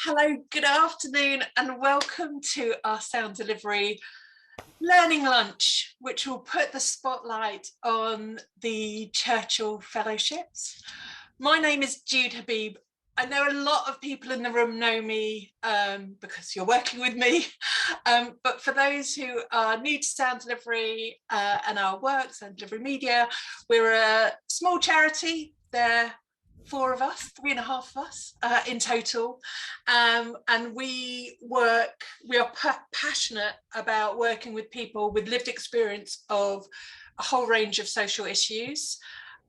Hello, good afternoon, and welcome to our sound delivery learning lunch, which will put the spotlight on the Churchill Fellowships. My name is Jude Habib. I know a lot of people in the room know me because you're working with me, but for those who are new to sound delivery and our work, Sound Delivery Media, we're a small charity. There 4 of us, 3.5 of us in total, and we are passionate about working with people with lived experience of a whole range of social issues.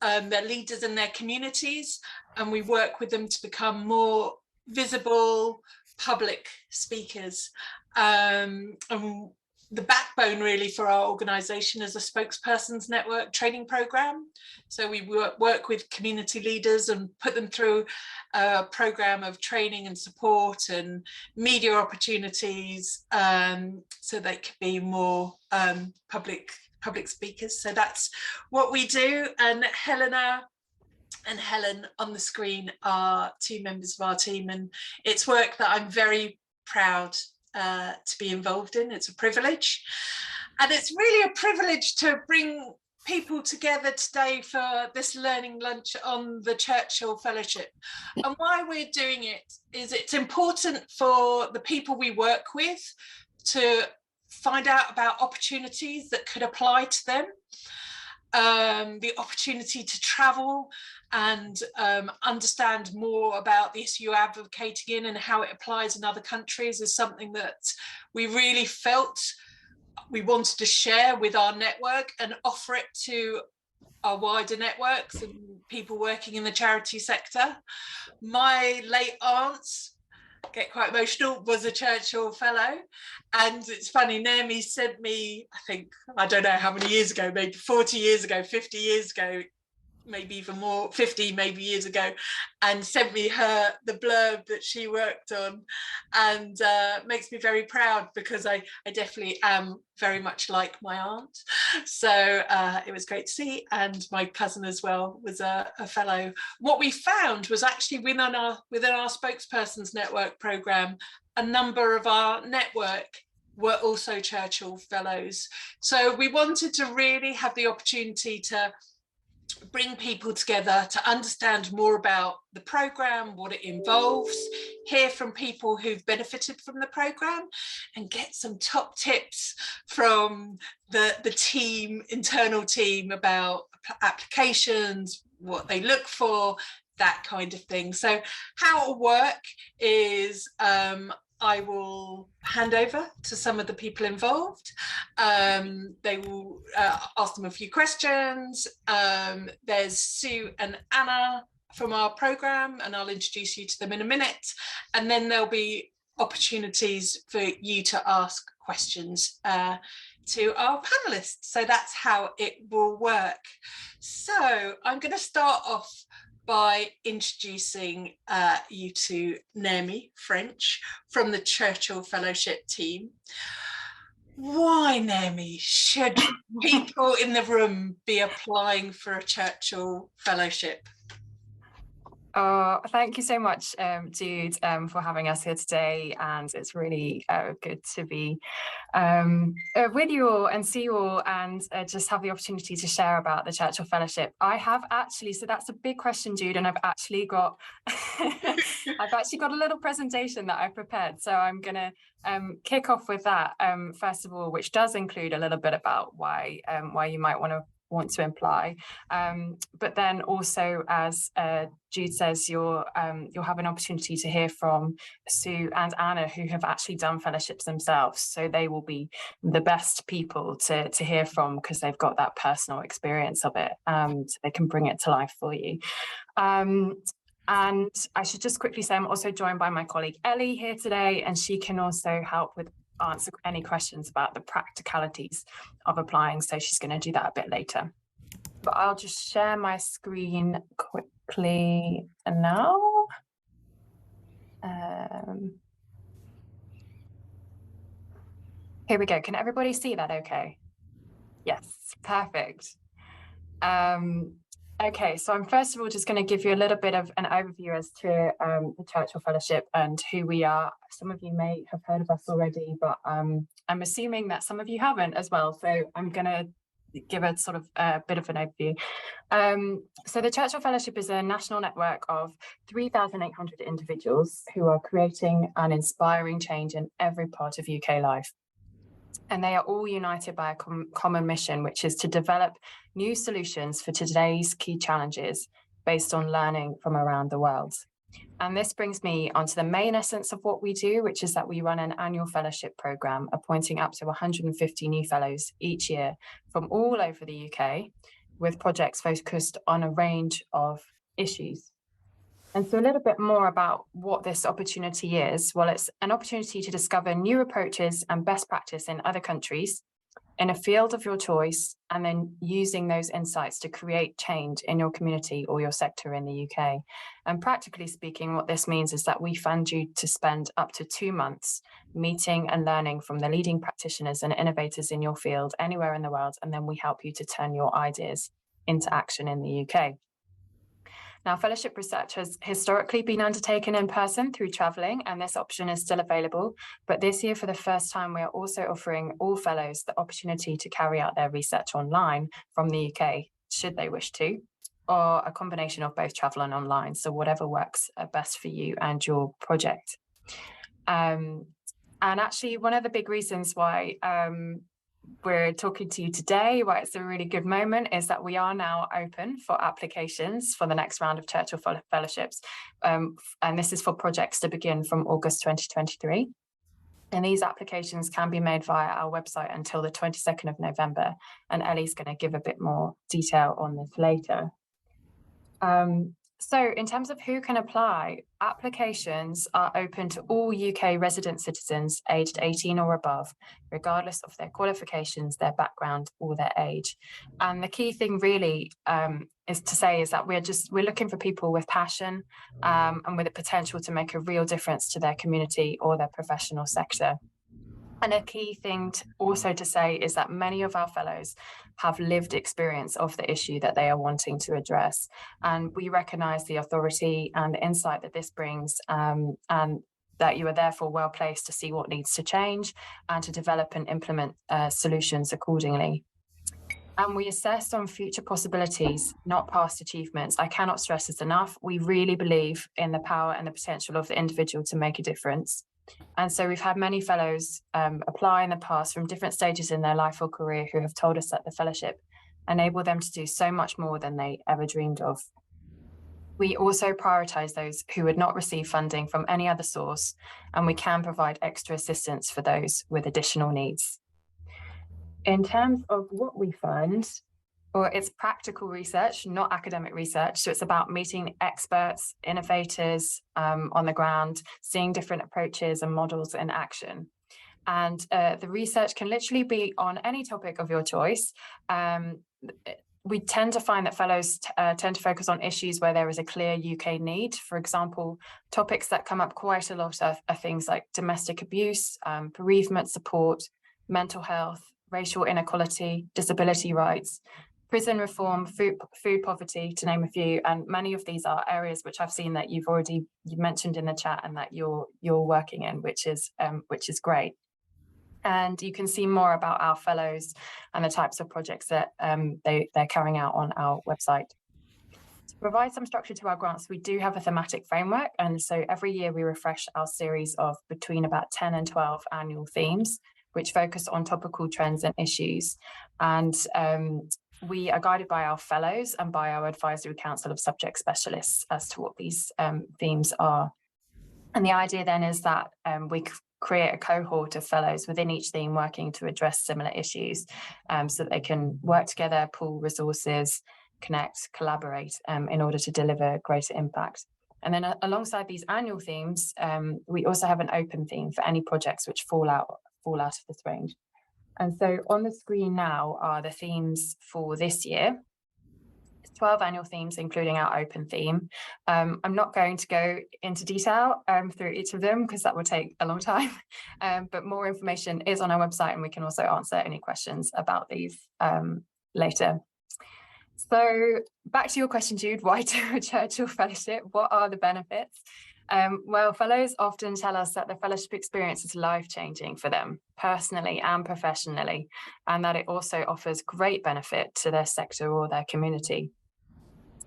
They're leaders in their communities, and we work with them to become more visible public speakers. And the backbone really for our organisation is a spokespersons network training programme. So we work with community leaders and put them through a programme of training and support and media opportunities, so they could be more public speakers. So that's what we do. And Helena and Helen on the screen are 2 members of our team, and it's work that I'm very proud to be involved in. It's a privilege, and it's really a privilege to bring people together today for this learning lunch on the Churchill Fellowship. And why we're doing it is it's important for the people we work with to find out about opportunities that could apply to them. The opportunity to travel and understand more about the issue you're advocating in and how it applies in other countries is something that we really felt we wanted to share with our network and offer it to our wider networks and people working in the charity sector. My late aunt, get quite emotional, was a Churchill Fellow, and it's funny, Naomi sent me, I don't know how many years ago, maybe 40 years ago, 50 years ago, maybe even more, 50 maybe years ago, and sent me the blurb that she worked on, and makes me very proud because I definitely am very much like my aunt. So it was great to see, and my cousin as well was a fellow. What we found was actually within our spokespersons network programme, a number of our network were also Churchill Fellows. So we wanted to really have the opportunity to bring people together to understand more about the programme, what it involves, hear from people who've benefited from the programme, and get some top tips from the internal team about applications, what they look for, that kind of thing. So how it'll work is I will hand over to some of the people involved. They will ask them a few questions. There's Sue and Anna from our programme, and I'll introduce you to them in a minute. And then there'll be opportunities for you to ask questions to our panellists. So that's how it will work. So I'm going to start off by introducing you to Naomi French from the Churchill Fellowship Team. Why, Naomi, should people in the room be applying for a Churchill Fellowship? Thank you so much, Jude, for having us here today, and it's really good to be with you all and see you all, and just have the opportunity to share about the Churchill Fellowship. I have actually, so that's a big question, Jude, and I've actually got a little presentation that I've prepared, so I'm gonna kick off with that first of all, which does include a little bit about why you might want to apply, but then also, as Jude says, you'll have an opportunity to hear from Sue and Anna, who have actually done fellowships themselves, so they will be the best people to hear from because they've got that personal experience of it, so they can bring it to life for you. And I should just quickly say I'm also joined by my colleague Ellie here today, and she can also help with answer any questions about the practicalities of applying, so she's going to do that a bit later. But I'll just share my screen quickly now. Here we go. Can everybody see that okay? Yes, perfect. Okay, so I'm first of all just going to give you a little bit of an overview as to the Churchill Fellowship and who we are. Some of you may have heard of us already, but I'm assuming that some of you haven't as well. So I'm going to give a sort of a bit of an overview. So the Churchill Fellowship is a national network of 3,800 individuals who are creating and inspiring change in every part of UK life. And they are all united by a common mission, which is to develop new solutions for today's key challenges based on learning from around the world. And this brings me onto the main essence of what we do, which is that we run an annual fellowship program, appointing up to 150 new fellows each year from all over the UK, with projects focused on a range of issues. And so a little bit more about what this opportunity is. Well, it's an opportunity to discover new approaches and best practice in other countries in a field of your choice, and then using those insights to create change in your community or your sector in the UK. And practically speaking, what this means is that we fund you to spend up to 2 months meeting and learning from the leading practitioners and innovators in your field anywhere in the world, and then we help you to turn your ideas into action in the UK. Now, fellowship research has historically been undertaken in person through travelling, and this option is still available. But this year, for the first time, we are also offering all fellows the opportunity to carry out their research online from the UK, should they wish to, or a combination of both travel and online. So whatever works best for you and your project. And actually, one of the big reasons why we're talking to you today, why it's a really good moment, is that we are now open for applications for the next round of Churchill Fellowships. And this is for projects to begin from August 2023. And these applications can be made via our website until the 22nd of November. And Ellie's going to give a bit more detail on this later. So in terms of who can apply, applications are open to all UK resident citizens aged 18 or above, regardless of their qualifications, their background, or their age. And the key thing really is that we're looking for people with passion and with the potential to make a real difference to their community or their professional sector. And a key thing also to say is that many of our fellows have lived experience of the issue that they are wanting to address. And we recognise the authority and the insight that this brings, and that you are therefore well placed to see what needs to change and to develop and implement solutions accordingly. And we assess on future possibilities, not past achievements. I cannot stress this enough. We really believe in the power and the potential of the individual to make a difference. And so we've had many fellows apply in the past from different stages in their life or career who have told us that the fellowship enabled them to do so much more than they ever dreamed of. We also prioritise those who would not receive funding from any other source, and we can provide extra assistance for those with additional needs. In terms of what we fund, or it's practical research, not academic research. So it's about meeting experts, innovators on the ground, seeing different approaches and models in action. And the research can literally be on any topic of your choice. We tend to find that fellows tend to focus on issues where there is a clear UK need. For example, topics that come up quite a lot are things like domestic abuse, bereavement support, mental health, racial inequality, disability rights, prison reform, food poverty, to name a few. And many of these are areas which I've seen that you've mentioned in the chat and that you're working in, which is great. And you can see more about our fellows and the types of projects that they're carrying out on our website. To provide some structure to our grants, we do have a thematic framework. And so every year we refresh our series of between about 10 and 12 annual themes, which focus on topical trends and issues. And we are guided by our fellows and by our advisory council of subject specialists as to what these themes are. And the idea then is that we create a cohort of fellows within each theme working to address similar issues, so that they can work together, pool resources, connect, collaborate in order to deliver greater impact. And then alongside these annual themes, we also have an open theme for any projects which fall out of this range. And so on the screen now are the themes for this year. It's 12 annual themes, including our open theme. I'm not going to go into detail through each of them because that would take a long time, but more information is on our website, and we can also answer any questions about these later. So back to your question, Jude, why do a Churchill Fellowship? What are the benefits? Well, fellows often tell us that the fellowship experience is life-changing for them, personally and professionally, and that it also offers great benefit to their sector or their community.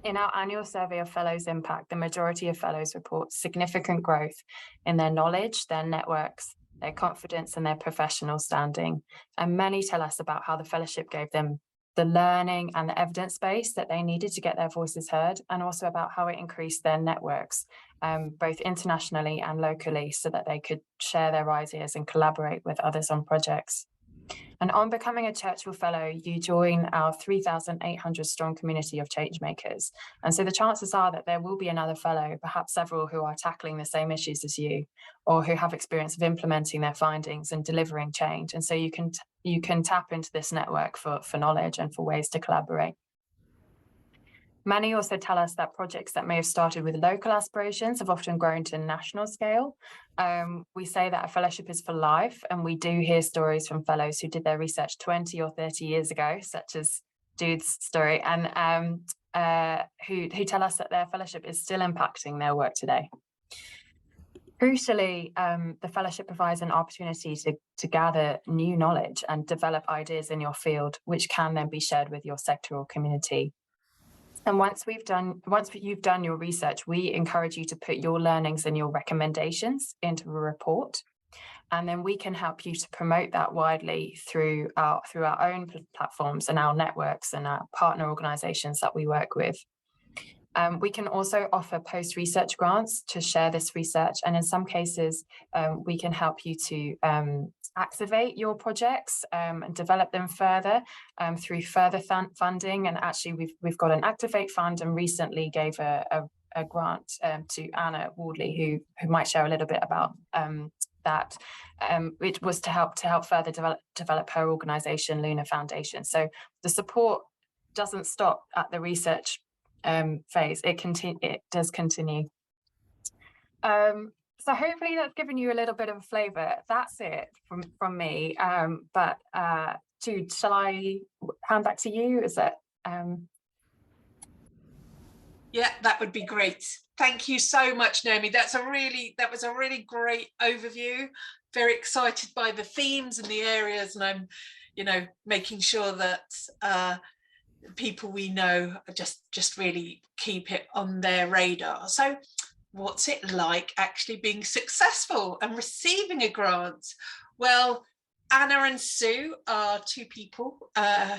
In our annual survey of fellows' impact, the majority of fellows report significant growth in their knowledge, their networks, their confidence, and their professional standing. And many tell us about how the fellowship gave them the learning and the evidence base that they needed to get their voices heard, and also about how it increased their networks, both internationally and locally, so that they could share their ideas and collaborate with others on projects. And on becoming a Churchill Fellow, you join our 3,800 strong community of change makers. And so the chances are that there will be another fellow, perhaps several who are tackling the same issues as you, or who have experience of implementing their findings and delivering change. And so you can tap into this network for knowledge and for ways to collaborate. Many also tell us that projects that may have started with local aspirations have often grown to national scale. We say that a fellowship is for life, and we do hear stories from fellows who did their research 20 or 30 years ago, such as Jude's story, and who tell us that their fellowship is still impacting their work today. Crucially, the fellowship provides an opportunity to gather new knowledge and develop ideas in your field, which can then be shared with your sectoral community. And once you've done your research, we encourage you to put your learnings and your recommendations into a report. And then we can help you to promote that widely through our own platforms and our networks and our partner organizations that we work with. We can also offer post-research grants to share this research. And in some cases, we can help you to activate your projects and develop them further through further funding. And actually, we've got an Activate Fund, and recently gave a grant to Anna Wardley, who might share a little bit about that. It was to help further develop her organization, Luna Foundation. So the support doesn't stop at the research phase. It does continue. So hopefully that's given you a little bit of a flavour. That's it from me. But Jude, shall I hand back to you? Is that? Yeah, that would be great. Thank you so much, Naomi. That was a really great overview. Very excited by the themes and the areas, and I'm, making sure that people we know just really keep it on their radar. So what's it like actually being successful and receiving a grant? Well, Anna and Sue are two people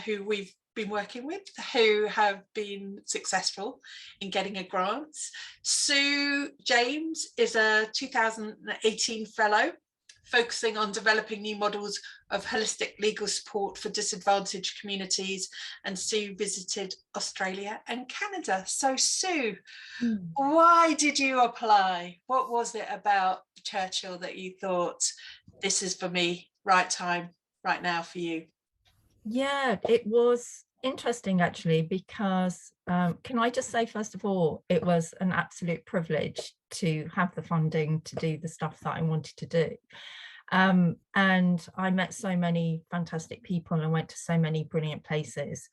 who we've been working with who have been successful in getting a grant. Sue James is a 2018 fellow focusing on developing new models of holistic legal support for disadvantaged communities, and Sue visited Australia and Canada. So Sue, why did you apply? What was it about Churchill that you thought, this is for me, right time, right now for you? Yeah, it was interesting actually, because can I just say, first of all, it was an absolute privilege to have the funding to do the stuff that I wanted to do. And I met so many fantastic people and went to so many brilliant places.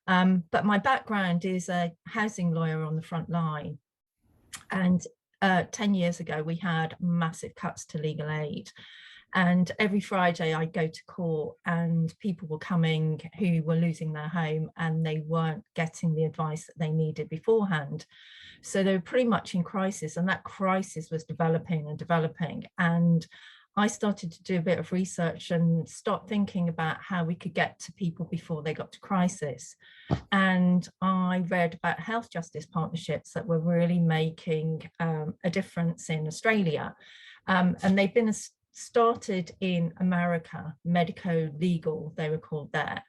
But my background is a housing lawyer on the front line. And 10 years ago, we had massive cuts to legal aid. And every Friday I'd go to court and people were coming who were losing their home and they weren't getting the advice that they needed beforehand. So they were pretty much in crisis, and that crisis was developing and developing. And I started to do a bit of research and start thinking about how we could get to people before they got to crisis. And I read about health justice partnerships that were really making a difference in Australia. And they've been started in America, medico-legal, they were called there.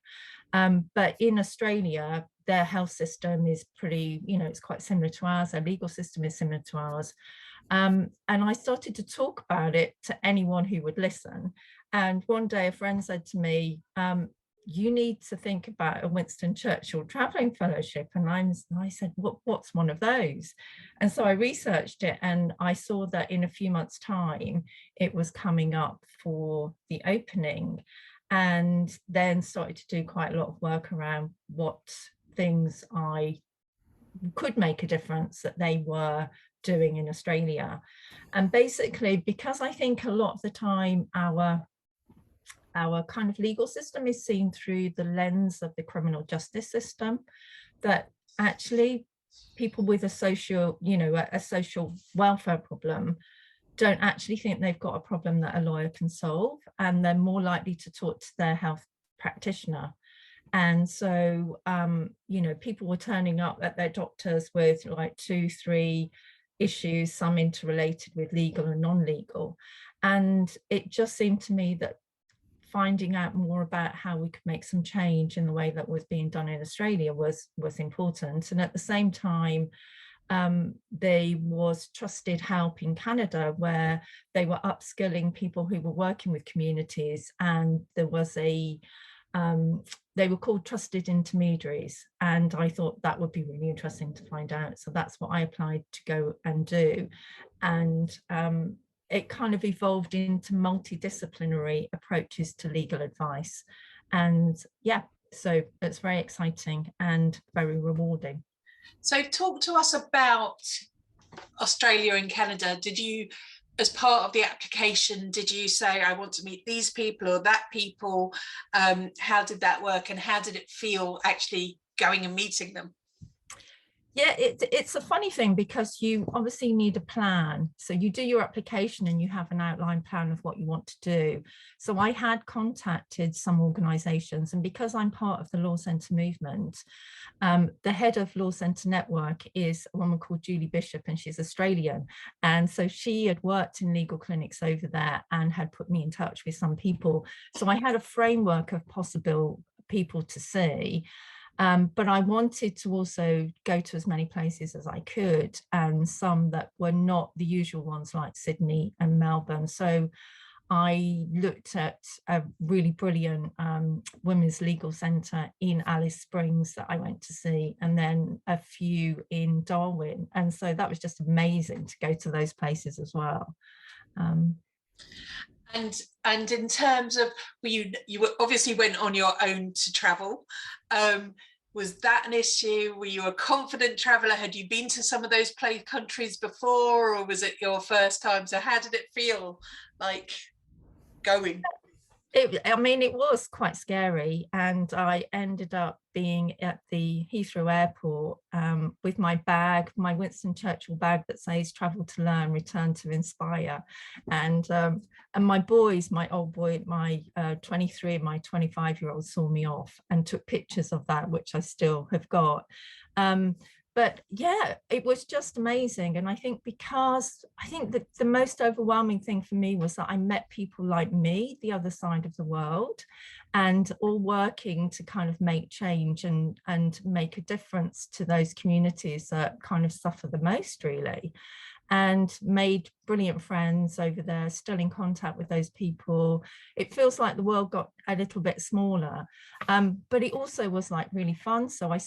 But in Australia, their health system is pretty, it's quite similar to ours. Their legal system is similar to ours. And I started to talk about it to anyone who would listen. And one day a friend said to me, you need to think about a Winston Churchill travelling fellowship. And I said, what's one of those? And so I researched it, and I saw that in a few months' time, it was coming up for the opening, and then started to do quite a lot of work around what things I could make a difference that they were doing in Australia. And basically, because I think a lot of the time our kind of legal system is seen through the lens of the criminal justice system, that actually people with a social, a social welfare problem don't actually think they've got a problem that a lawyer can solve, and they're more likely to talk to their health practitioner. And so, people were turning up at their doctors with like 2-3 issues, some interrelated with legal and non-legal. And it just seemed to me that finding out more about how we could make some change in the way that was being done in Australia was important. And at the same time, there was Trusted Help in Canada, where they were upskilling people who were working with communities, and there was they were called trusted intermediaries, and I thought that would be really interesting to find out. So that's what I applied to go and do. And it kind of evolved into multidisciplinary approaches to legal advice. And yeah, so it's very exciting and very rewarding. So talk to us about Australia and Canada. Did you, as part of the application, did you say, I want to meet these people or that people? How did that work, and how did it feel actually going and meeting them? Yeah, it's a funny thing, because you obviously need a plan. So you do your application and you have an outline plan of what you want to do. So I had contacted some organisations, and because I'm part of the Law Centre movement, the head of Law Centre Network is a woman called Julie Bishop, and she's Australian. And so she had worked in legal clinics over there and had put me in touch with some people. So I had a framework of possible people to see. But I wanted to also go to as many places as I could, and some that were not the usual ones like Sydney and Melbourne. So I looked at a really brilliant women's legal centre in Alice Springs that I went to see, and then a few in Darwin. And so that was just amazing to go to those places as well. And in terms of, you obviously went on your own to travel. Was that an issue? Were you a confident traveller? Had you been to some of those countries before, or was it your first time? So how did it feel like going? It was quite scary, and I ended up being at the Heathrow airport with my bag, my Winston Churchill bag that says "Travel to Learn, Return to Inspire," and my boys, my old boy, my 23 and my 25-year-old saw me off and took pictures of that, which I still have got. But yeah, it was just amazing. And I think that the most overwhelming thing for me was that I met people like me, the other side of the world, and all working to kind of make change and make a difference to those communities that kind of suffer the most, really. And made brilliant friends over there, still in contact with those people. It feels like the world got a little bit smaller, but it also was like really fun. So I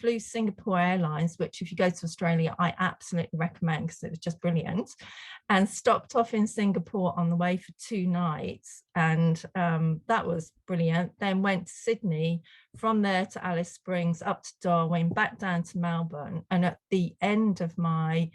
flew Singapore Airlines, which if you go to Australia, I absolutely recommend, because it was just brilliant, and stopped off in Singapore on the way for 2 nights. And that was brilliant. Then went to Sydney, from there to Alice Springs, up to Darwin, back down to Melbourne. And at the end of my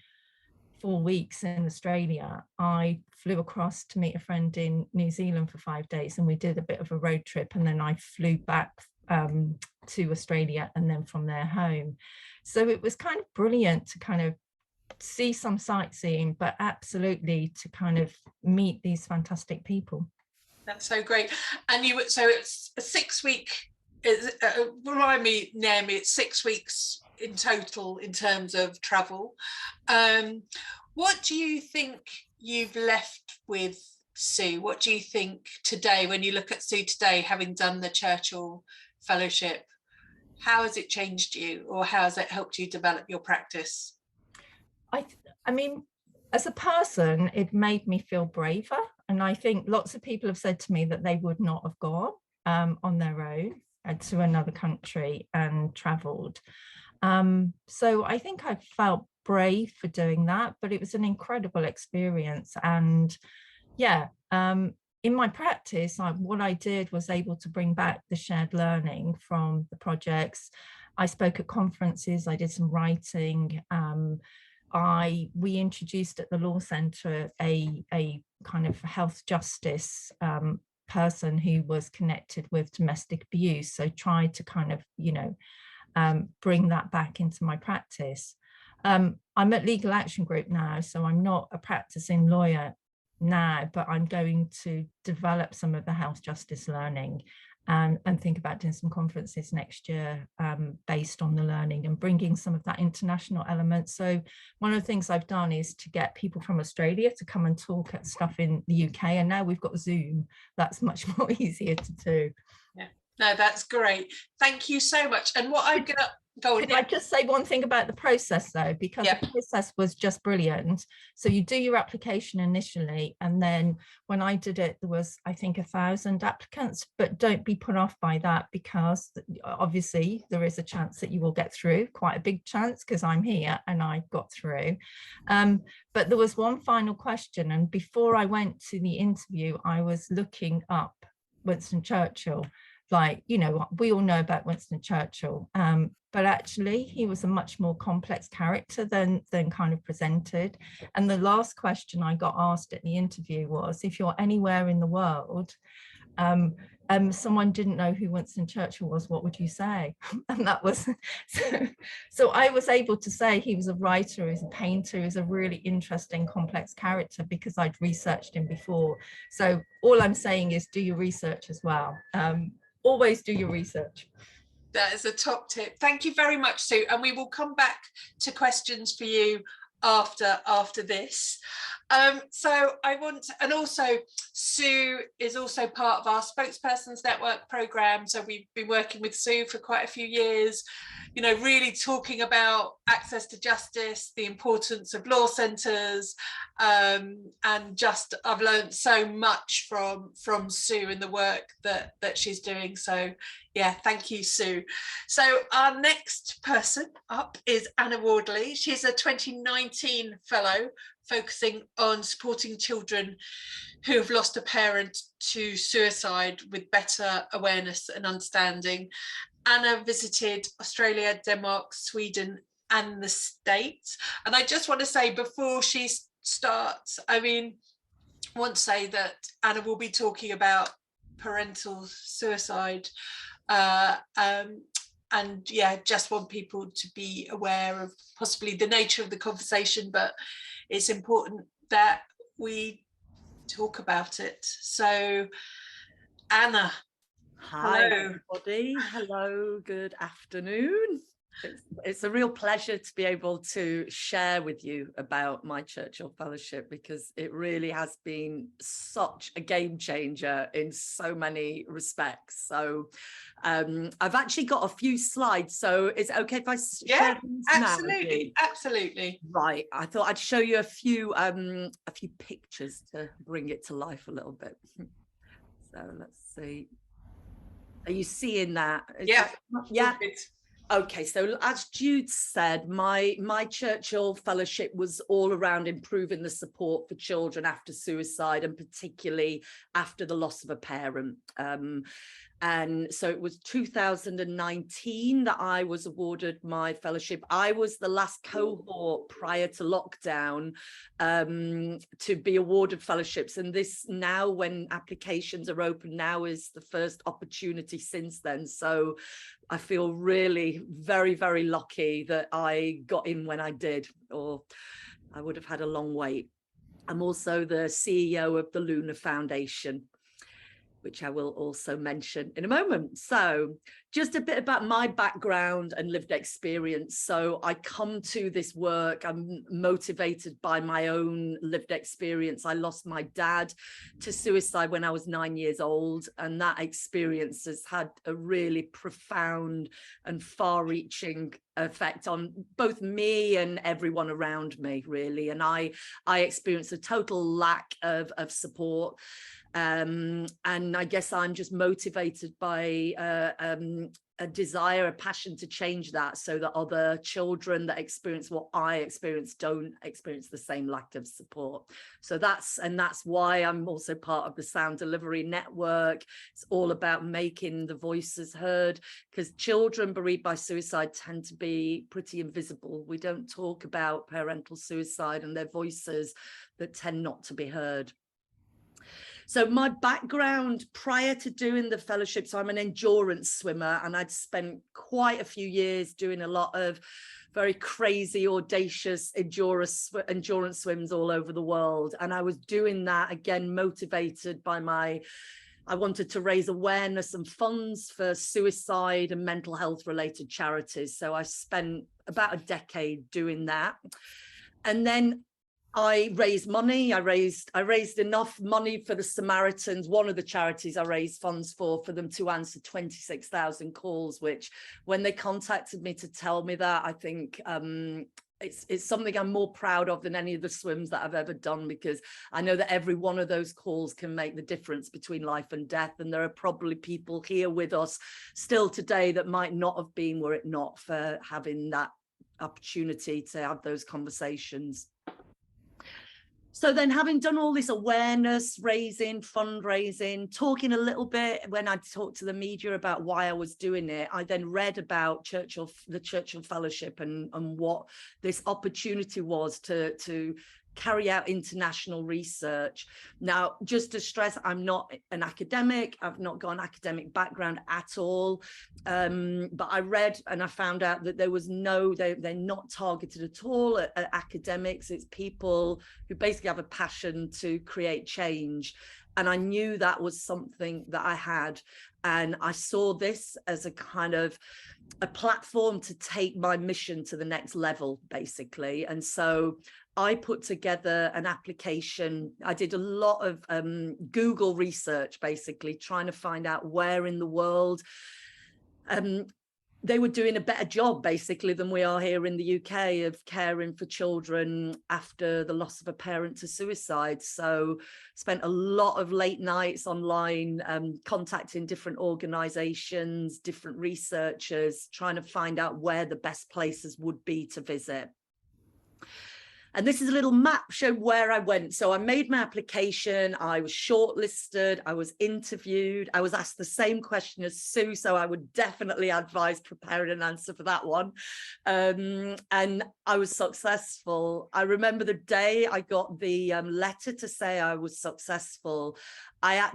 4 weeks in Australia, I flew across to meet a friend in New Zealand for 5 days, and we did a bit of a road trip, and then I flew back to Australia, and then from there home. So it was kind of brilliant to kind of see some sightseeing, but absolutely to kind of meet these fantastic people. That's so great. And so it's a 6-week, remind me, Naomi, it's 6 weeks in total in terms of travel. What do you think you've left with Sue? What do you think today, when you look at Sue today, having done the Churchill Fellowship, how has it changed you, or how has it helped you develop your practice? I mean, as a person, it made me feel braver. And I think lots of people have said to me that they would not have gone on their own to another country and travelled. So I think I felt brave for doing that, but it was an incredible experience. And yeah, in my practice, what I did was able to bring back the shared learning from the projects, I spoke at conferences, I did some writing. We introduced at the Law Centre a kind of health justice person who was connected with domestic abuse. So tried to kind of, bring that back into my practice. I'm at Legal Action Group now, so I'm not a practicing lawyer now, but I'm going to develop some of the health justice learning and think about doing some conferences next year based on the learning and bringing some of that international element. So one of the things I've done is to get people from Australia to come and talk at stuff in the UK, and now we've got Zoom. That's much more easier to do. Yeah, no, that's great. Thank you so much. And what I'm gonna go on. Can I just say one thing about the process though, because the process was just brilliant. So you do your application initially, and then when I did it, there was, I think, 1,000 applicants, but don't be put off by that, because obviously there is a chance that you will get through, quite a big chance, because I'm here and I got through. But there was one final question, and before I went to the interview, I was looking up Winston Churchill. Like, we all know about Winston Churchill, but actually he was a much more complex character than kind of presented. And the last question I got asked at the interview was, if you're anywhere in the world, someone didn't know who Winston Churchill was, what would you say? And that was, so I was able to say he was a writer, he was a painter, he was a really interesting, complex character, because I'd researched him before. So all I'm saying is do your research as well. Always do your research. That is a top tip. Thank you very much, Sue. And we will come back to questions for you after this. So I want, and also Sue is also part of our Spokespersons Network program. So we've been working with Sue for quite a few years, really talking about access to justice, the importance of law centres, and just I've learned so much from Sue and the work that she's doing. So yeah, thank you, Sue. So our next person up is Anna Wardley. She's a 2019 fellow focusing on supporting children who have lost a parent to suicide with better awareness and understanding. Anna visited Australia, Denmark, Sweden, and the States. And I just want to say, before she starts, I want to say that Anna will be talking about parental suicide. And yeah, just want people to be aware of possibly the nature of the conversation, but it's important that we talk about it. So Anna. Hi, hello. Everybody. Hello, good afternoon. It's a real pleasure to be able to share with you about my Churchill Fellowship, because it really has been such a game changer in so many respects. So I've actually got a few slides. So is it okay if I share these absolutely, now? Absolutely. Right. I thought I'd show you a few pictures to bring it to life a little bit. So let's see. Are you seeing that? Yeah. Yeah. Okay, so as Jude said, my Churchill Fellowship was all around improving the support for children after suicide, and particularly after the loss of a parent. And so it was 2019 that I was awarded my fellowship. I was the last cohort prior to lockdown to be awarded fellowships. And this now, when applications are open now, is the first opportunity since then. So I feel really very, very lucky that I got in when I did, or I would have had a long wait. I'm also the CEO of the Luna Foundation, which I will also mention in a moment. So just a bit about my background and lived experience. So I come to this work, I'm motivated by my own lived experience. I lost my dad to suicide when I was 9 years old, and that experience has had a really profound and far-reaching effect on both me and everyone around me, really. And I experienced a total lack of support. And I guess I'm just motivated by desire, a passion to change that, so that other children that experience what I experienced don't experience the same lack of support. So that's why I'm also part of the Sound Delivery Network. It's all about making the voices heard, because children bereaved by suicide tend to be pretty invisible. We don't talk about parental suicide and their voices that tend not to be heard. So my background prior to doing the fellowship, so I'm an endurance swimmer, and I'd spent quite a few years doing a lot of very crazy, audacious endurance swims all over the world. And I was doing that, again, motivated by I wanted to raise awareness and funds for suicide and mental health related charities. So I spent about a decade doing that. And then I raised money. I raised enough money for the Samaritans, one of the charities I raised funds for them to answer 26,000 calls, which when they contacted me to tell me that, I think it's something I'm more proud of than any of the swims that I've ever done, because I know that every one of those calls can make the difference between life and death. And there are probably people here with us still today that might not have been were it not for having that opportunity to have those conversations. So then, having done all this awareness raising, fundraising, talking a little bit when I talked to the media about why I was doing it, I then read about the Churchill Fellowship and what this opportunity was to carry out international research. Now, just to stress, I'm not an academic. I've not got an academic background at all. But I read and I found out that there was they're not targeted at all at academics. It's people who basically have a passion to create change. And I knew that was something that I had. And I saw this as a kind of a platform to take my mission to the next level, basically. And so I put together an application. I did a lot of Google research, basically trying to find out where in the world they were doing a better job, basically, than we are here in the UK of caring for children after the loss of a parent to suicide. So spent a lot of late nights online, contacting different organizations, different researchers, trying to find out where the best places would be to visit. And this is a little map showing where I went. So I made my application, I was shortlisted, I was interviewed, I was asked the same question as Sue, so I would definitely advise preparing an answer for that one. And I was successful. I remember the day I got the letter to say I was successful. I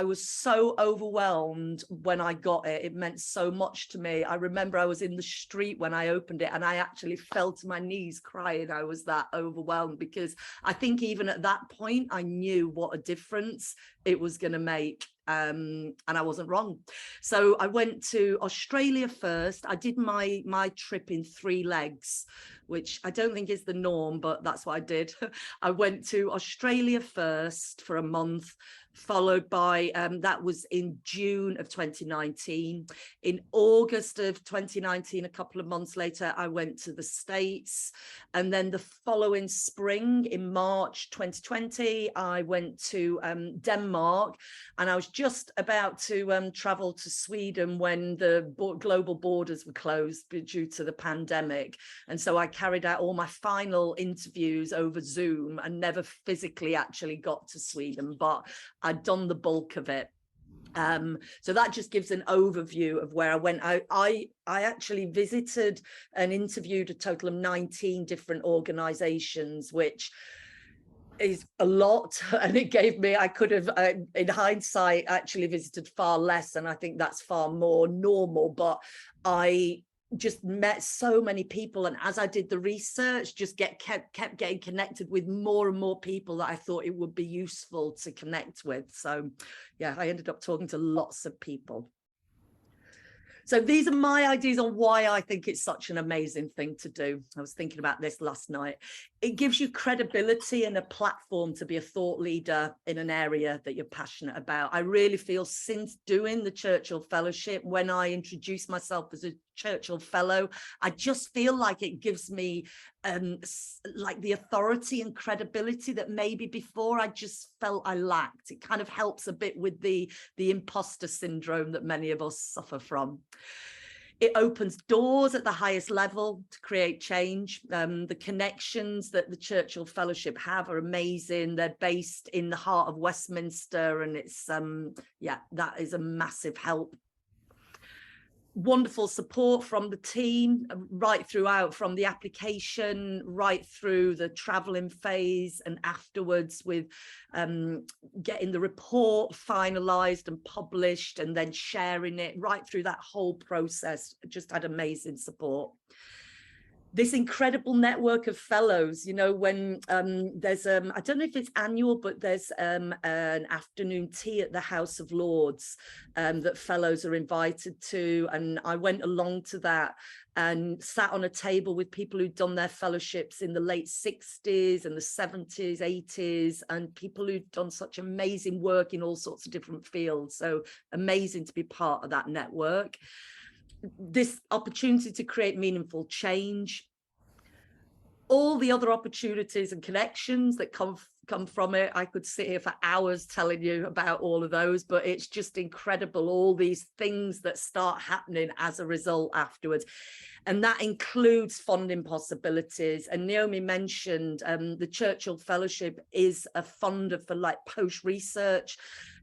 was so overwhelmed when I got it. It meant so much to me. I remember I was in the street when I opened it, and I actually fell to my knees crying. I was that overwhelmed, because I think even at that point, I knew what a difference it was going to make. And I wasn't wrong. So I went to Australia first. I did my trip in 3 legs, which I don't think is the norm, but that's what I did. I went to Australia first for a month, followed by, that was in June of 2019. In August of 2019, a couple of months later, I went to the States. And then the following spring, in March 2020, I went to Denmark. And I was just about to travel to Sweden when the global borders were closed due to the pandemic. And so I carried out all my final interviews over Zoom and never physically actually got to Sweden, but I'd done the bulk of it. So that just gives an overview of where I went. I actually visited and interviewed a total of 19 different organizations, which is a lot, and it gave me, I could have in hindsight actually visited far less, and I think that's far more normal, but I just met so many people, and as I did the research, just kept getting connected with more and more people that I thought it would be useful to connect with. So yeah, I ended up talking to lots of people. So these are my ideas on why I think it's such an amazing thing to do. I was thinking about this last night. it gives you credibility and a platform to be a thought leader in an area that you're passionate about. I really feel since doing the Churchill Fellowship, when I introduced myself as a Churchill Fellow, I just feel like it gives me like the authority and credibility that maybe before I just felt I lacked. It kind of helps a bit with the imposter syndrome that many of us suffer from. It opens doors at the highest level to create change. The connections that the Churchill Fellowship have are amazing. They're based in the heart of Westminster, and it's, yeah, that is a massive help. Wonderful support from the team right throughout, from the application right through the traveling phase and afterwards with getting the report finalized and published and then sharing it. Right through that whole process, just had amazing support. This incredible network of fellows, you know, when there's I don't know if it's annual, but there's an afternoon tea at the House of Lords that fellows are invited to, and I went along to that and sat on a table with people who'd done their fellowships in the late 60s and the 70s, 80s, and people who'd done such amazing work in all sorts of different fields. So amazing to be part of that network. This opportunity to create meaningful change, all the other opportunities and connections that come from it. I could sit here for hours telling you about all of those, but it's just incredible, all these things that start happening as a result afterwards. And that includes funding possibilities. And Naomi mentioned the Churchill Fellowship is a funder for like post-research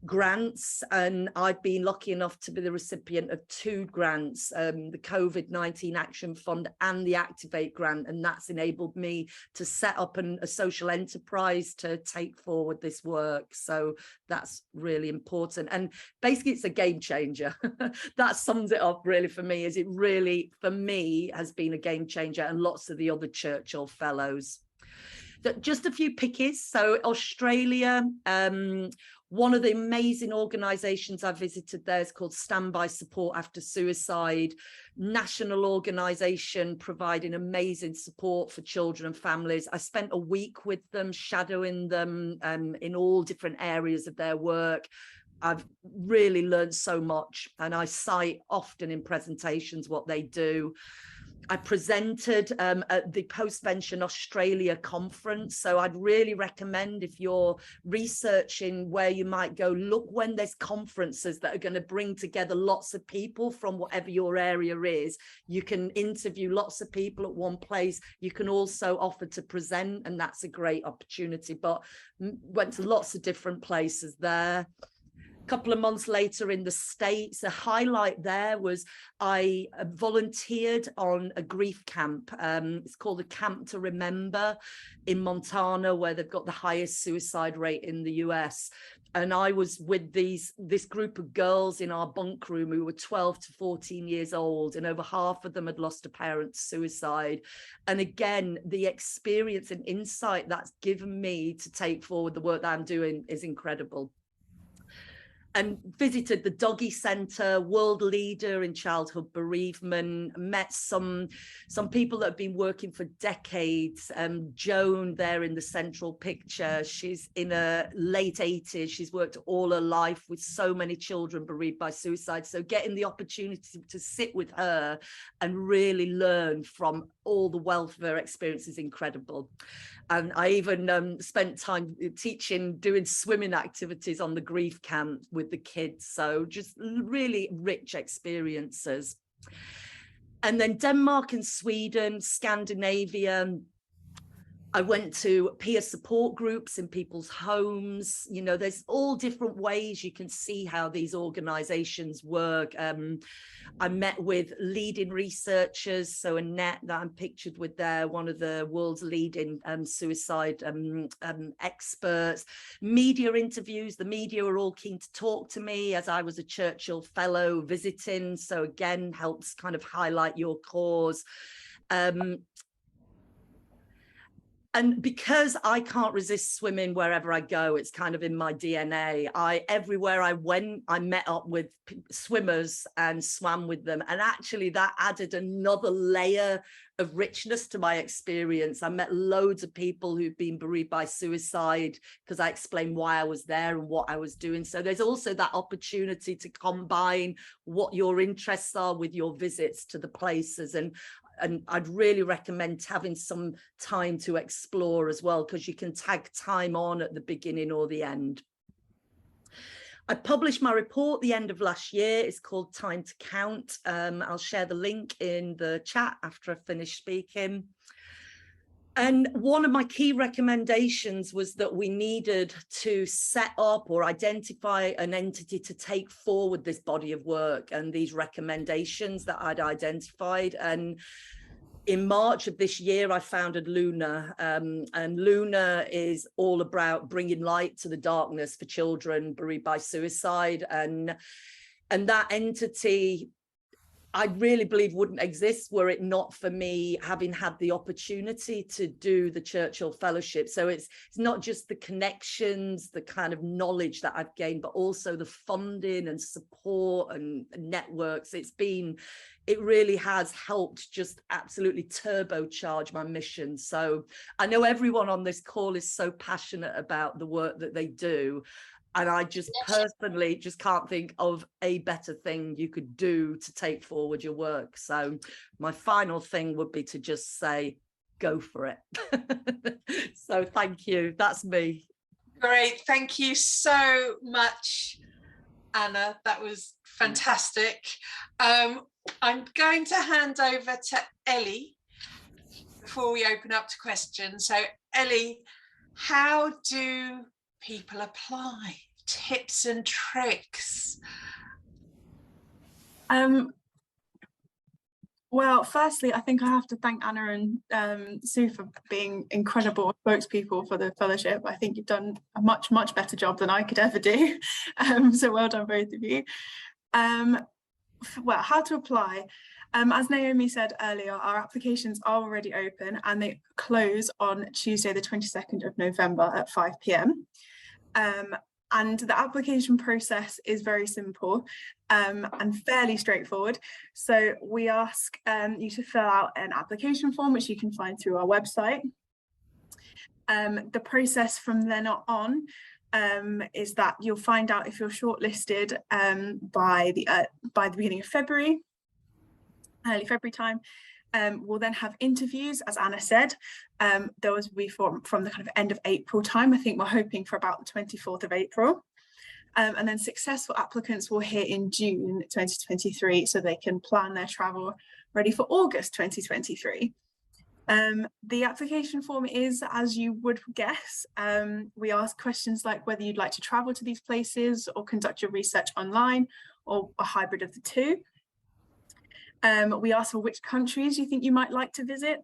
grants, and I've been lucky enough to be the recipient of 2 grants, the COVID-19 Action Fund and the Activate grant, and that's enabled me to set up a social enterprise to take forward this work. So that's really important, and basically it's a game changer. That sums it up really for me. Is it really, for me, has been a game changer, and lots of the other Churchill Fellows. Just a few pickies. So Australia, one of the amazing organisations I visited there is called Standby Support After Suicide, national organisation providing amazing support for children and families. I spent a week with them, shadowing them in all different areas of their work. I've really learned so much, and I cite often in presentations what they do. I presented at the Postvention Australia conference. So I'd really recommend, if you're researching where you might go, look when there's conferences that are going to bring together lots of people from whatever your area is. You can interview lots of people at one place. You can also offer to present, and that's a great opportunity. But went to lots of different places there. Couple of months later in the States, a highlight there was I volunteered on a grief camp. It's called a Camp to Remember in Montana, where they've got the highest suicide rate in the US. And I was with this group of girls in our bunk room who were 12 to 14 years old, and over half of them had lost a parent to suicide. And again, the experience and insight that's given me to take forward the work that I'm doing is incredible. And visited the Doggy Centre, world leader in childhood bereavement, met some people that have been working for decades. Joan there in the central picture, she's in her late 80s. She's worked all her life with so many children bereaved by suicide. So getting the opportunity to sit with her and really learn from all the wealth of her experience is incredible. And I even spent time teaching, doing swimming activities on the grief camp with the kids. So just really rich experiences. And then Denmark and Sweden, Scandinavia. I went to peer support groups in people's homes. You know, there's all different ways you can see how these organizations work. I met with leading researchers. So Annette, that I'm pictured with there, one of the world's leading suicide experts. Media interviews. The media were all keen to talk to me as I was a Churchill Fellow visiting. So again, helps kind of highlight your cause. And because I can't resist swimming wherever I go, it's kind of in my DNA. Everywhere I went, I met up with swimmers and swam with them. And actually that added another layer of richness to my experience. I met loads of people who've been bereaved by suicide because I explained why I was there and what I was doing. So there's also that opportunity to combine what your interests are with your visits to the places. And I'd really recommend having some time to explore as well, because you can tag time on at the beginning or the end. I published my report the end of last year. It's called Time to Count. I'll share the link in the chat after I finish speaking. And one of my key recommendations was that we needed to set up or identify an entity to take forward this body of work and these recommendations that I'd identified. And in March of this year, I founded Luna, and Luna is all about bringing light to the darkness for children bereaved by suicide. And that entity, I really believe wouldn't exist were it not for me having had the opportunity to do the Churchill Fellowship. So it's not just the connections, the kind of knowledge that I've gained, but also the funding and support and networks. It really has helped just absolutely turbocharge my mission. So I know everyone on this call is so passionate about the work that they do. And I just personally just can't think of a better thing you could do to take forward your work. So my final thing would be to just say, go for it. So thank you. That's me. Great. Thank you so much, Anna. That was fantastic. I'm going to hand over to Ellie before we open up to questions. So Ellie, how do people apply? Tips and tricks. Well, firstly, I think I have to thank Anna and Sue for being incredible spokespeople for the fellowship. I think you've done a much better job than I could ever do. So well done, both of you. Well, how to apply? As Naomi said earlier, our applications are already open and they close on Tuesday, the 22nd of November at 5 p.m. And the application process is very simple and fairly straightforward. So we ask you to fill out an application form, which you can find through our website. The process from then on is that you'll find out if you're shortlisted by the beginning of February, early February time. We'll then have interviews, as Anna said. Those will be from the kind of end of April time. I think we're hoping for about the 24th of April. And then successful applicants will hear in June 2023, so they can plan their travel ready for August 2023. The application form is, as you would guess, we ask questions like whether you'd like to travel to these places or conduct your research online, or a hybrid of the two. We ask for which countries you think you might like to visit,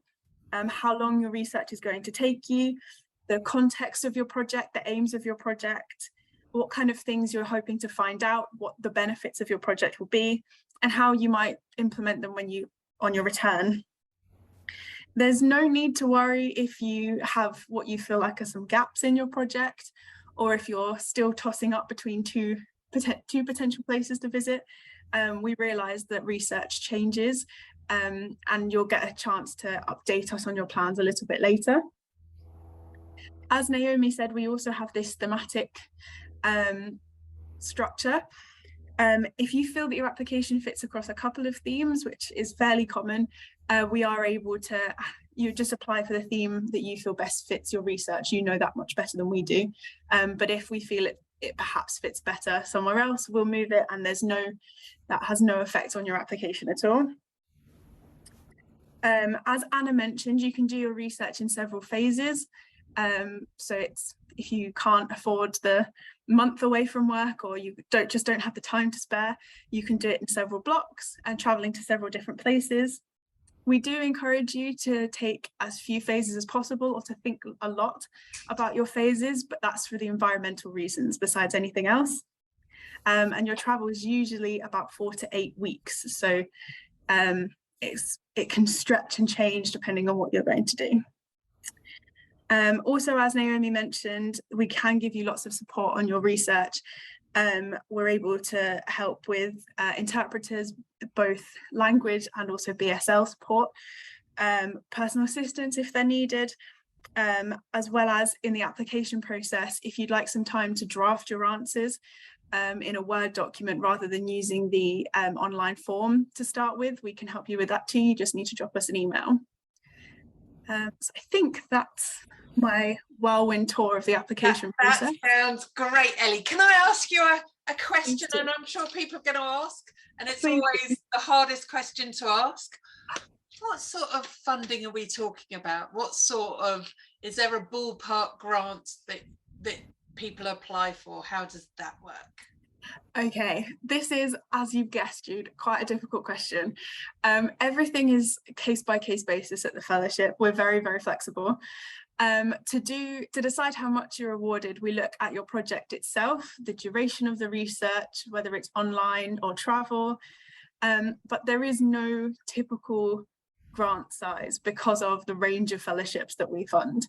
how long your research is going to take you, the context of your project, the aims of your project, what kind of things you're hoping to find out, what the benefits of your project will be, and how you might implement them on your return. There's no need to worry if you have what you feel like are some gaps in your project, or if you're still tossing up between two potential places to visit. We realise that research changes and you'll get a chance to update us on your plans a little bit later. As Naomi said, we also have this thematic structure. If you feel that your application fits across a couple of themes, which is fairly common, we are able to, you just apply for the theme that you feel best fits your research. You know that much better than we do. But if we feel it perhaps fits better somewhere else, we'll move it, and that has no effect on your application at all. As Anna mentioned, you can do your research in several phases. So if you can't afford the month away from work, or you don't have the time to spare, you can do it in several blocks and traveling to several different places. We do encourage you to take as few phases as possible, or to think a lot about your phases, but that's for the environmental reasons besides anything else. And your travel is usually about 4 to 8 weeks. So it can stretch and change depending on what you're going to do. Also, as Naomi mentioned, we can give you lots of support on your research. We're able to help with interpreters, both language and also BSL support, personal assistance if they're needed, as well as in the application process, if you'd like some time to draft your answers in a Word document rather than using the online form to start with, we can help you with that too. You just need to drop us an email. So I think that's my whirlwind tour of the application process. That sounds great, Ellie. Can I ask you a question? And I'm sure people are going to ask, and it's always the hardest question to ask. What sort of funding are we talking about? What sort of, is there a ballpark grant that people apply for? How does that work? Okay, this is, as you've guessed, Jude, quite a difficult question. Everything is case by case basis at the fellowship. We're very, very flexible. To decide how much you're awarded, we look at your project itself, the duration of the research, whether it's online or travel, but there is no typical grant size because of the range of fellowships that we fund.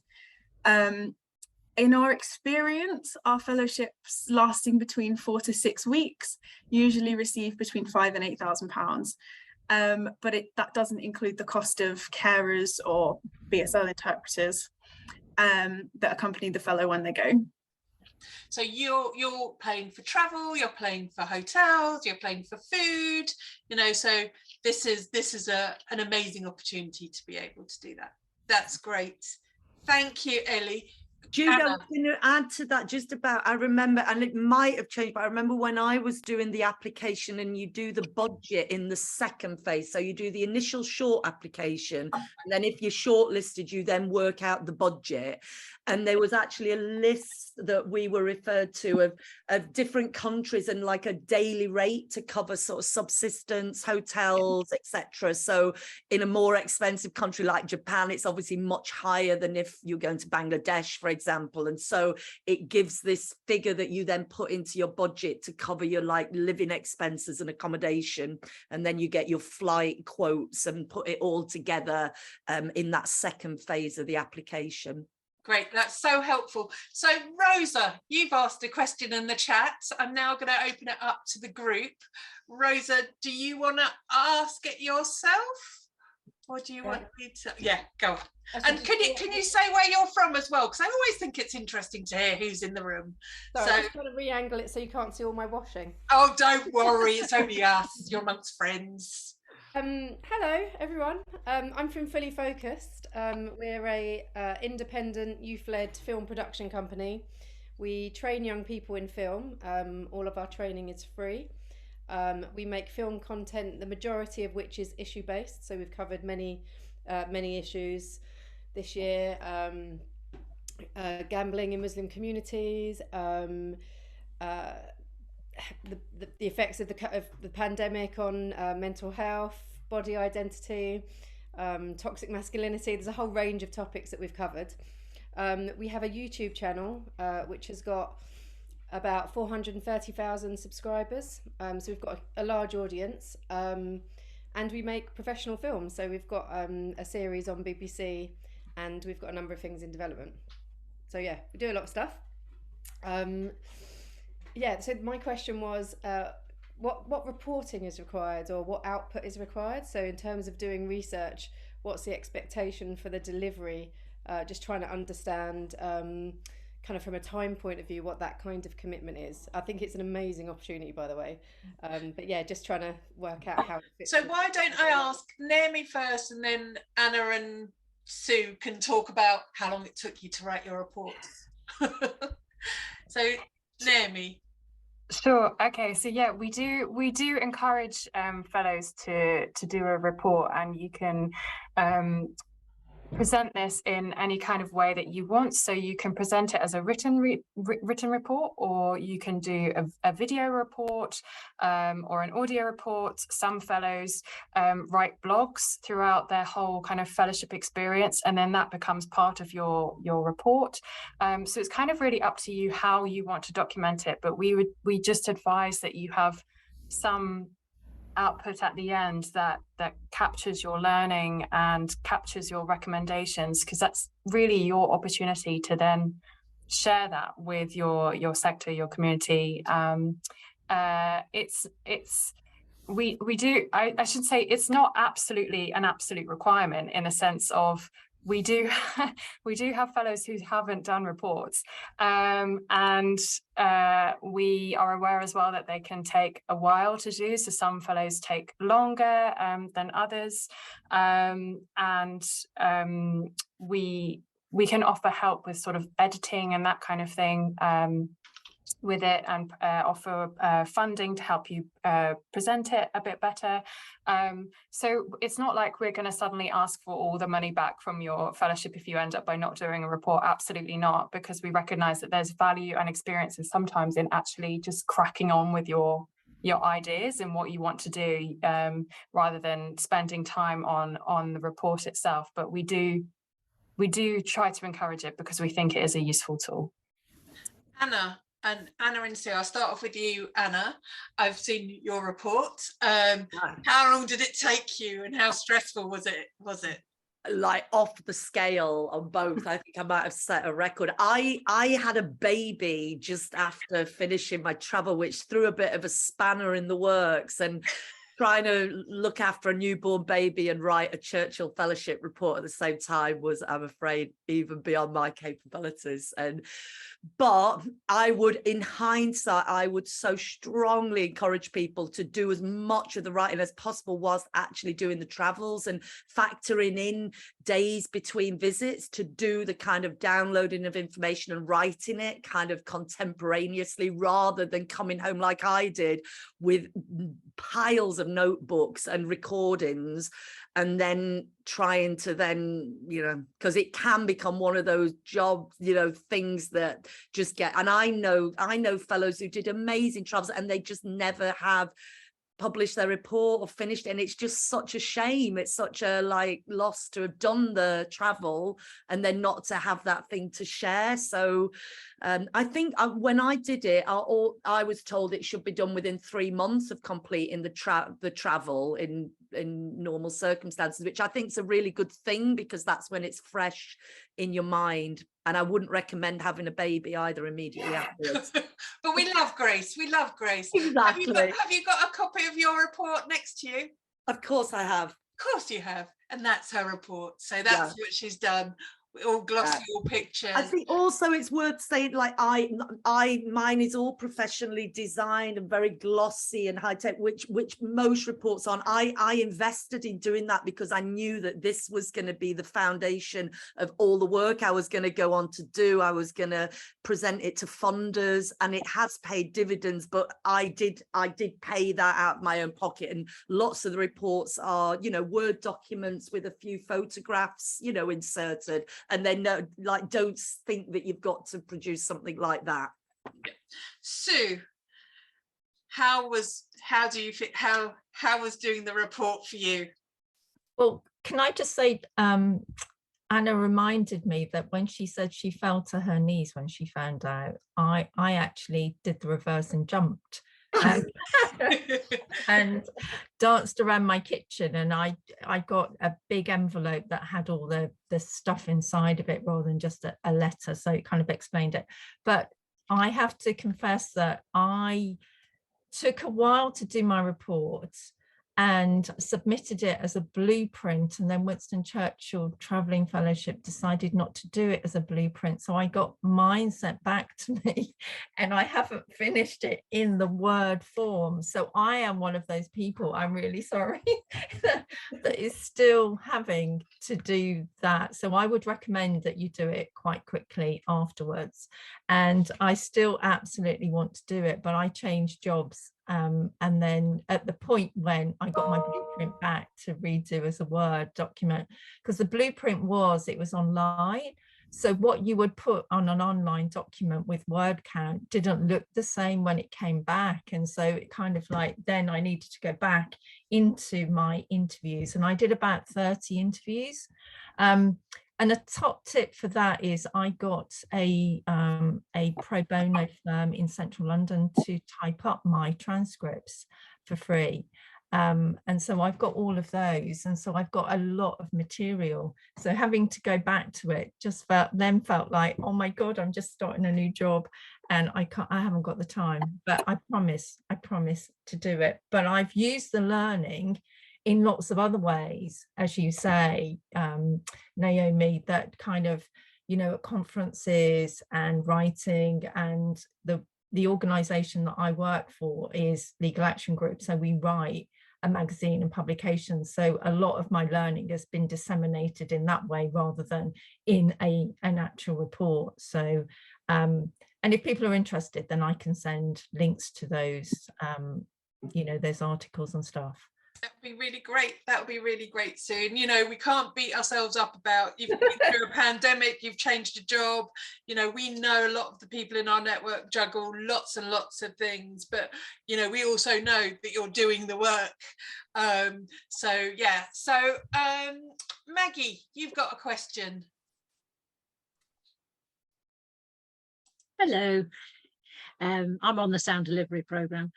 In our experience, our fellowships lasting between 4 to 6 weeks usually receive between £5,000 and £8,000, but that doesn't include the cost of carers or BSL interpreters that accompany the fellow when they go. So you're paying for travel, you're paying for hotels, you're paying for food, you know, so this is an amazing opportunity to be able to do that. That's great. Thank you, Ellie. Jude, I was going to add to that just about, I remember, and it might have changed, but I remember when I was doing the application and you do the budget in the second phase. So you do the initial short application, and then if you're shortlisted, you then work out the budget. And there was actually a list that we were referred to of different countries and like a daily rate to cover sort of subsistence, hotels, etc. So in a more expensive country like Japan, it's obviously much higher than if you're going to Bangladesh, for example. And so it gives this figure that you then put into your budget to cover your like living expenses and accommodation. And then you get your flight quotes and put it all together in that second phase of the application. Great, that's so helpful. So Rosa, you've asked a question in the chat. I'm now going to open it up to the group. Rosa, do you want to ask it yourself? Or do you want me to? Yeah, go on. And can you say where you're from as well? Because I always think it's interesting to hear who's in the room. Sorry, I'm just trying to re-angle it so you can't see all my washing. Oh, don't worry, it's only us. You're amongst friends. Hello everyone, I'm from Fully Focused. We're a independent youth-led film production company. We train young people in film. All of our training is free. We make film content, the majority of which is issue-based, so we've covered many issues this year. Gambling in Muslim communities, the effects of the pandemic on mental health, body identity, toxic masculinity. There's a whole range of topics that we've covered. We have a YouTube channel which has got about 430,000 subscribers, so we've got a large audience, and we make professional films. So we've got a series on BBC, and we've got a number of things in development. So yeah, we do a lot of stuff. Yeah, so my question was, what reporting is required, or what output is required? So in terms of doing research, what's the expectation for the delivery? Just trying to understand, kind of from a time point of view, what that kind of commitment is. I think it's an amazing opportunity, by the way. But yeah, just trying to work out how it fits. So why don't I ask Naomi first, and then Anna and Sue can talk about how long it took you to write your reports. So Naomi. Sure. Okay. So yeah, we do encourage fellows to do a report, and you can present this in any kind of way that you want. So you can present it as a written report, or you can do a video report or an audio report. Some fellows write blogs throughout their whole kind of fellowship experience, and then that becomes part of your report. So it's kind of really up to you how you want to document it, but we just advise that you have some output at the end that captures your learning and captures your recommendations, because that's really your opportunity to then share that with your sector, your community. We do, I should say, it's not absolutely an absolute requirement, in a sense of we do have fellows who haven't done reports, and we are aware as well that they can take a while to do. So some fellows take longer than others, and we can offer help with sort of editing and that kind of thing with it, and offer funding to help you present it a bit better. So it's not like we're going to suddenly ask for all the money back from your fellowship if you end up by not doing a report. Absolutely not, because we recognize that there's value and experiences sometimes in actually just cracking on with your ideas and what you want to do, rather than spending time on the report itself. But we do try to encourage it because we think it is a useful tool. Anna and Sue, I'll start off with you, Anna. I've seen your report. How long did it take you, and how stressful was it? Like off the scale on both. I think I might have set a record. I had a baby just after finishing my travel, which threw a bit of a spanner in the works, and trying to look after a newborn baby and write a Churchill Fellowship report at the same time was, I'm afraid, even beyond my capabilities. But I would, in hindsight, I would so strongly encourage people to do as much of the writing as possible whilst actually doing the travels, and factoring in days between visits to do the kind of downloading of information and writing it kind of contemporaneously, rather than coming home like I did with piles of notebooks and recordings, and then trying to then, because it can become one of those jobs, things that just get, and I know fellows who did amazing travels and they just never have published their report or finished it, and it's just such a shame. It's such a loss to have done the travel and then not to have that thing to share. So I think when I did it, I was told it should be done within 3 months of completing the travel in normal circumstances, which I think is a really good thing, because that's when it's fresh in your mind. And I wouldn't recommend having a baby either immediately afterwards. But we love Grace. We love Grace. Exactly. Have you got a copy of your report next to you? Of course I have. Of course you have. And that's her report. So that's what she's done. All glossy, all pictures. I think also it's worth saying, mine is all professionally designed and very glossy and high tech, which most reports on. I invested in doing that because I knew that this was going to be the foundation of all the work I was going to go on to do. I was going to present it to funders, and it has paid dividends. But I did pay that out of my own pocket, and lots of the reports are, Word documents with a few photographs, inserted. And then don't think that you've got to produce something like that. Sue, how was doing the report for you? Well, can I just say, Anna reminded me that when she said she fell to her knees when she found out, I actually did the reverse and jumped. And danced around my kitchen, and I got a big envelope that had all the stuff inside of it rather than just a letter, so it kind of explained it. But I have to confess that I took a while to do my report and submitted it as a blueprint, and then Winston Churchill Travelling Fellowship decided not to do it as a blueprint, so I got mine sent back to me and I haven't finished it in the Word form. So I am one of those people, I'm really sorry, that is still having to do that. So I would recommend that you do it quite quickly afterwards, and I still absolutely want to do it, but I changed jobs. And then at the point when I got my blueprint back to redo as a Word document, because the blueprint was online, so what you would put on an online document with word count didn't look the same when it came back, and so it kind of then I needed to go back into my interviews, and I did about 30 interviews. And a top tip for that is I got a pro bono firm in central London to type up my transcripts for free. And so I've got all of those, and so I've got a lot of material. So having to go back to it just felt like, oh my God, I'm just starting a new job and I haven't got the time. But I promise to do it. But I've used the learning in lots of other ways, as you say, Naomi, that kind of, you know, at conferences and writing, and the organization that I work for is Legal Action Group. So we write a magazine and publications. So a lot of my learning has been disseminated in that way rather than in an actual report. So, and if people are interested, then I can send links to those, you know, those articles and stuff. That'd be really great. That would be really great soon. You know, we can't beat ourselves up about you've been through a pandemic, you've changed a job. You know, we know a lot of the people in our network juggle lots and lots of things, but you know, we also know that you're doing the work. So yeah. So Maggie, you've got a question. Hello. I'm on the sound delivery programme.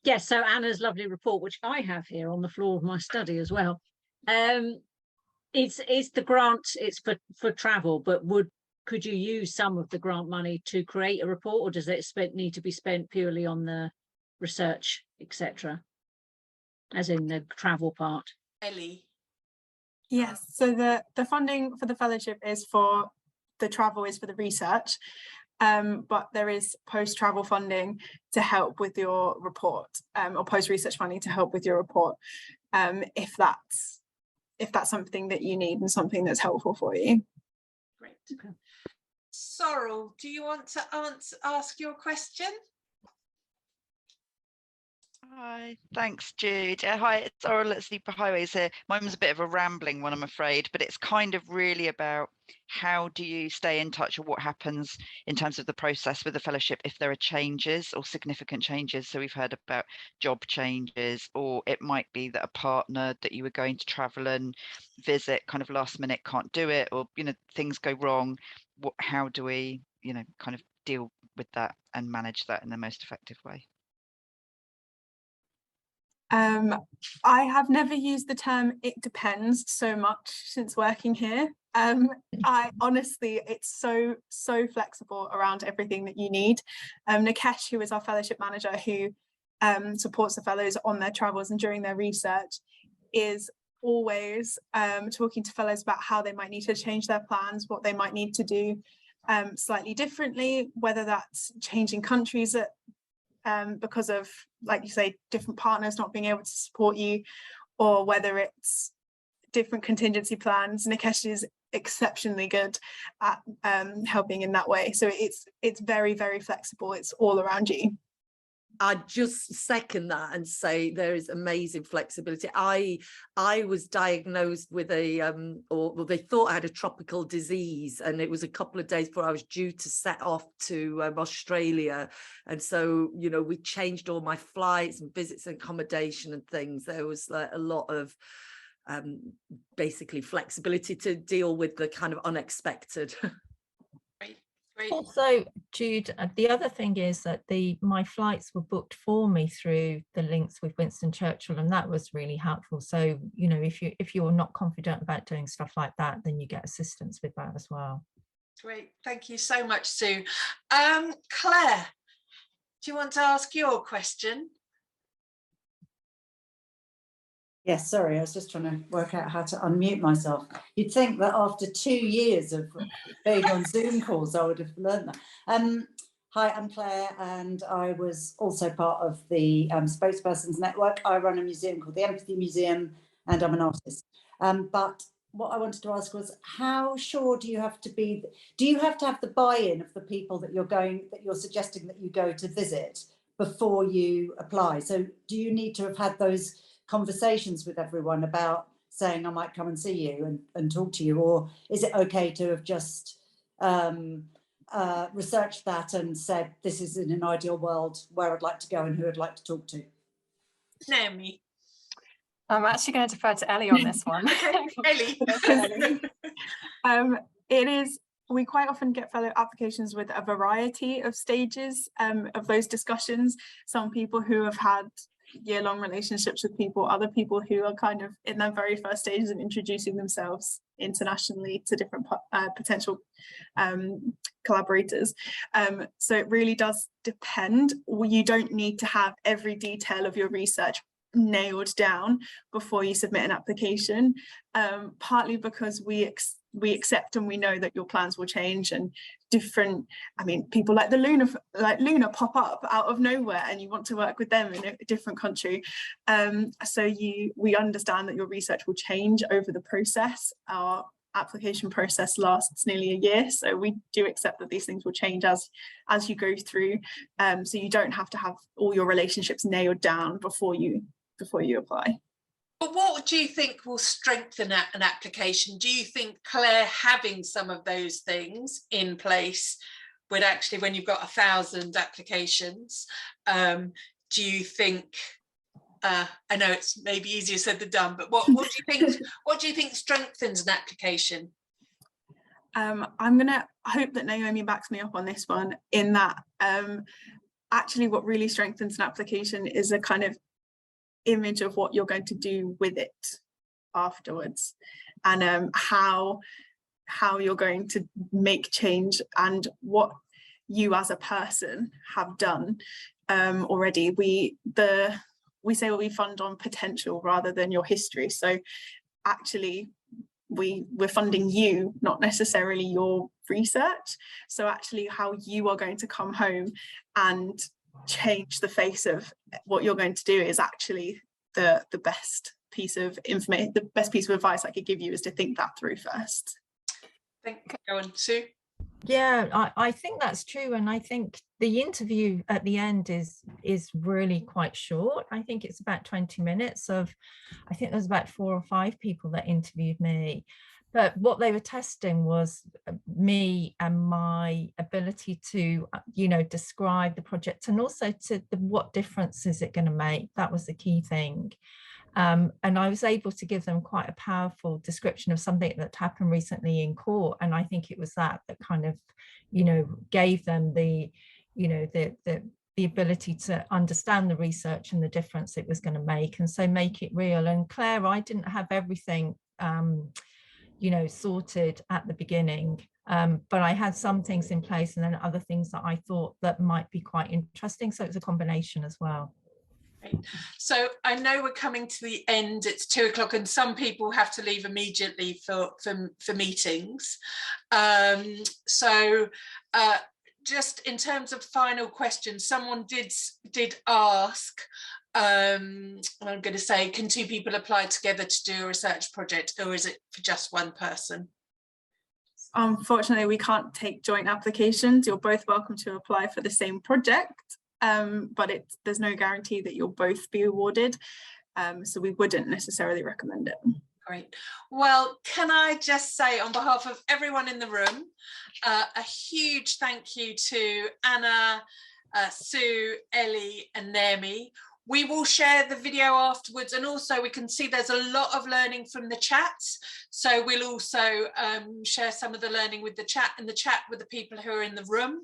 Yes, so Anna's lovely report, which I have here on the floor of my study as well. It's the grant, it's for travel, but could you use some of the grant money to create a report, or does it need to be spent purely on the research, etc., as in the travel part? Ellie. Yes, so the funding for the fellowship is for the travel, is for the research. But there is post-travel funding to help with your report, or post-research funding to help with your report, if that's something that you need and something that's helpful for you. Great. Okay. Sorrel, do you want to ask your question? Hi, thanks, Jude. Hi, it's Sorrel at Sleeper Highways here. Mine was a bit of a rambling one, I'm afraid, but it's kind of really about how do you stay in touch, or what happens in terms of the process with the fellowship if there are changes or significant changes. So we've heard about job changes, or it might be that a partner that you were going to travel and visit kind of last minute can't do it, or, you know, things go wrong. How do we, you know, kind of deal with that and manage that in the most effective way? I have never used the term "it depends" so much since working here. I honestly, it's so flexible around everything that you need. Nikesh, who is our fellowship manager, who supports the fellows on their travels and during their research, is always talking to fellows about how they might need to change their plans, what they might need to do slightly differently, whether that's changing countries because of, like you say, different partners not being able to support you, or whether it's different contingency plans. Nikesh is exceptionally good at helping in that way. So it's very, very flexible. It's all around you. I just second that and say there is amazing flexibility. I was diagnosed with or they thought I had a tropical disease, and it was a couple of days before I was due to set off to Australia. And so, you know, we changed all my flights and visits and accommodation and things. There was like a lot of basically flexibility to deal with the kind of unexpected. Great. Also, Jude, the other thing is that my flights were booked for me through the links with Winston Churchill, and that was really helpful. So, you know, if you're not confident about doing stuff like that, then you get assistance with that as well. Great, thank you so much, Sue. Claire, do you want to ask your question? Yes, sorry, I was just trying to work out how to unmute myself. You'd think that after 2 years of being on Zoom calls, I would have learned that. Hi, I'm Claire, and I was also part of the Spokespersons Network. I run a museum called the Empathy Museum, and I'm an artist. But what I wanted to ask was, how sure do you have to be? Do you have to have the buy-in of the people that you're suggesting that you go to visit before you apply? So do you need to have had those conversations with everyone about saying I might come and see you and talk to you, or is it okay to have just researched that and said this is in an ideal world where I'd like to go and who I'd like to talk to? Naomi. I'm actually going to defer to Ellie on this one. Ellie. It is, we quite often get fellow applications with a variety of stages of those discussions. Some people who have had year-long relationships with people, other people who are kind of in their very first stages of introducing themselves internationally to different potential collaborators. So it really does depend. You don't need to have every detail of your research nailed down before you submit an application, partly because we accept and we know that your plans will change, and different, I mean, people like Luna pop up out of nowhere and you want to work with them in a different country. So we understand that your research will change over the process. Our application process lasts nearly a year, so we do accept that these things will change as you go through. So you don't have to have all your relationships nailed down before you apply. But what do you think will strengthen an application? Do you think, Claire, having some of those things in place would actually, when you've got 1,000 applications, do you think, I know it's maybe easier said than done, but what do you think? What do you think strengthens an application? I'm gonna hope that Naomi backs me up on this one, in that actually what really strengthens an application is a kind of image of what you're going to do with it afterwards, and how you're going to make change, and what you as a person have done already. We say, well, we fund on potential rather than your history, so actually we're funding you, not necessarily your research. So actually how you are going to come home and change the face of what you're going to do is actually the best piece of information, the best piece of advice I could give you is to think that through first. Go on, Sue. Yeah, I think that's true, and I think the interview at the end is really quite short. I think it's about 20 minutes of, I think there's about 4 or 5 people that interviewed me, but what they were testing was me and my ability to, describe the project, and also to what difference is it going to make. That was the key thing. And I was able to give them quite a powerful description of something that happened recently in court. And I think it was that kind of, gave them the ability to understand the research and the difference it was going to make, and so make it real. And Claire, I didn't have everything, sorted at the beginning, but I had some things in place, and then other things that I thought that might be quite interesting. So it was a combination as well. So I know we're coming to the end, it's 2 o'clock, and some people have to leave immediately for meetings. Just in terms of final questions, someone did ask, and I'm going to say, can 2 people apply together to do a research project, or is it for just one person? Unfortunately, we can't take joint applications. You're both welcome to apply for the same project. But there's no guarantee that you'll both be awarded, so we wouldn't necessarily recommend it. Great. Well, can I just say, on behalf of everyone in the room, a huge thank you to Anna, Sue, Ellie and Naomi. We will share the video afterwards, and also we can see there's a lot of learning from the chat. So we'll also share some of the learning with the chat with the people who are in the room.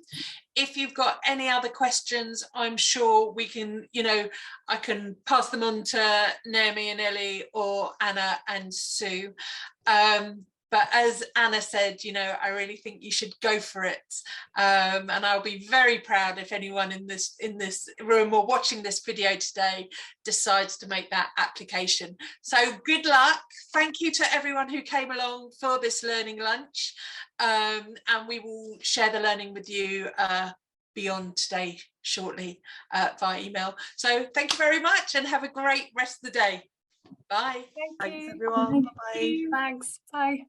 If you've got any other questions, I'm sure we can, I can pass them on to Naomi and Ellie or Anna and Sue. But as Anna said, I really think you should go for it. And I'll be very proud if anyone in this room or watching this video today decides to make that application. So good luck. Thank you to everyone who came along for this learning lunch. And we will share the learning with you beyond today shortly via email. So thank you very much, and have a great rest of the day. Bye. Thank you. Thanks everyone. Bye. Thanks. Bye.